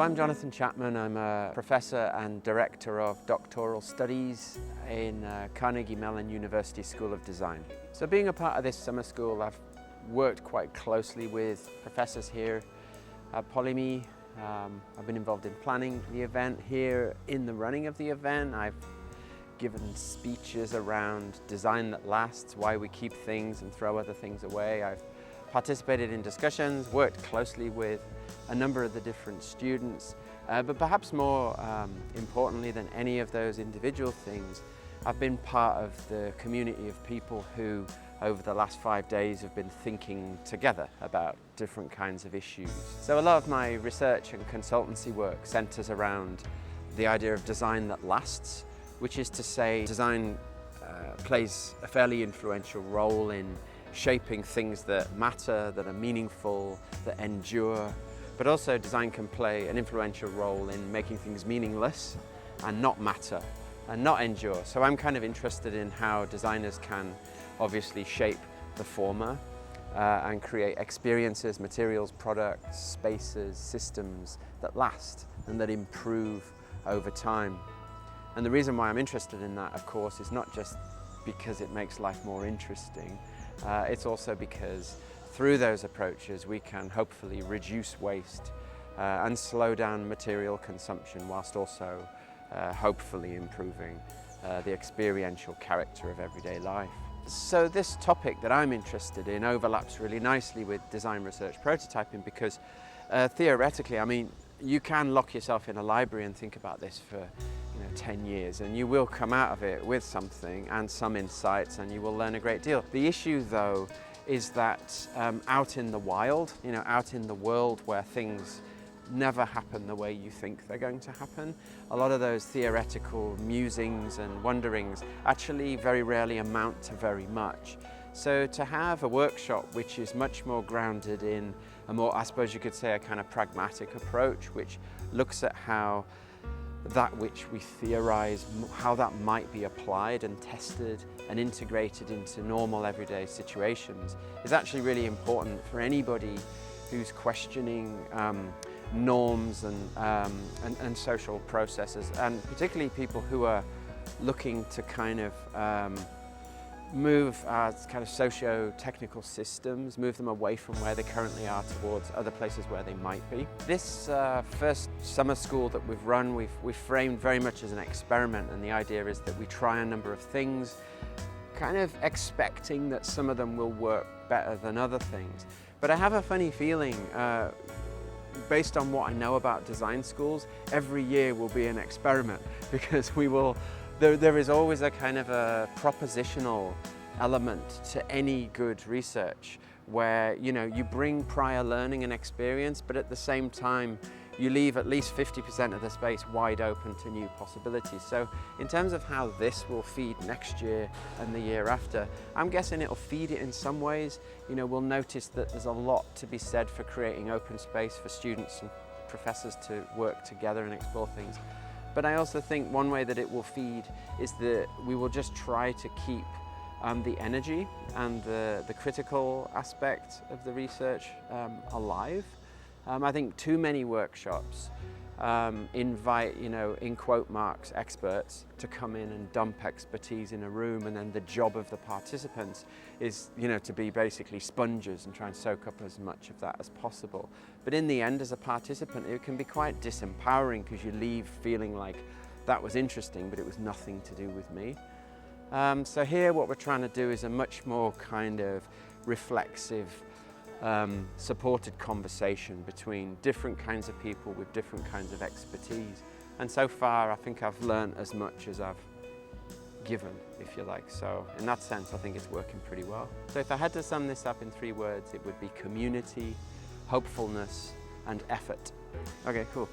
So I'm Jonathan Chapman. I'm a professor and director of doctoral studies in Carnegie Mellon University School of Design. So being a part of this summer school, I've worked quite closely with professors here at Polimi. I've been involved in planning the event here, in the running of the event. I've given speeches around design that lasts, why we keep things and throw other things away. I've participated in discussions, worked closely with a number of the different students, but perhaps more importantly than any of those individual things, I've been part of the community of people who over the last 5 days have been thinking together about different kinds of issues. So a lot of my research and consultancy work centers around the idea of design that lasts, which is to say design plays a fairly influential role in shaping things that matter, that are meaningful, that endure. But also design can play an influential role in making things meaningless and not matter and not endure. So I'm kind of interested in how designers can obviously shape the former and create experiences, materials, products, spaces, systems that last and that improve over time. And the reason why I'm interested in that, of course, is not just because it makes life more interesting, it's also because through those approaches we can hopefully reduce waste and slow down material consumption whilst also hopefully improving the experiential character of everyday life. So this topic that I'm interested in overlaps really nicely with design research prototyping because theoretically, I mean, you can lock yourself in a library and think about this for 10 years and you will come out of it with something and some insights and you will learn a great deal. The issue though is that out in the wild, out in the world where things never happen the way you think they're going to happen, a lot of those theoretical musings and wonderings actually very rarely amount to very much. So to have a workshop which is much more grounded in a more, I suppose you could say, a kind of pragmatic approach, which looks at how that which we theorize, how that might be applied and tested and integrated into normal everyday situations, is actually really important for anybody who's questioning norms and social processes, and particularly people who are looking to kind of move our kind of socio-technical systems, move them away from where they currently are towards other places where they might be. This first summer school that we've run, we've framed very much as an experiment, and the idea is that we try a number of things, kind of expecting that some of them will work better than other things. But I have a funny feeling, based on what I know about design schools, every year will be an experiment because there is always a kind of a propositional element to any good research where you bring prior learning and experience, but at the same time you leave at least 50% of the space wide open to new possibilities. So in terms of how this will feed next year and the year after, I'm guessing it'll feed it in some ways. We'll notice that there's a lot to be said for creating open space for students and professors to work together and explore things. But I also think one way that it will feed is that we will just try to keep the energy and the critical aspect of the research alive. I think too many workshops invite, in quote marks, experts to come in and dump expertise in a room, and then the job of the participants is, to be basically sponges and try and soak up as much of that as possible. But in the end, as a participant, it can be quite disempowering because you leave feeling like that was interesting, but it was nothing to do with me. So here what we're trying to do is a much more kind of reflexive, supported conversation between different kinds of people with different kinds of expertise. And so far, I think I've learned as much as I've given, if you like. So in that sense, I think it's working pretty well. So if I had to sum this up in 3 words, it would be community, hopefulness, and effort. Okay, cool.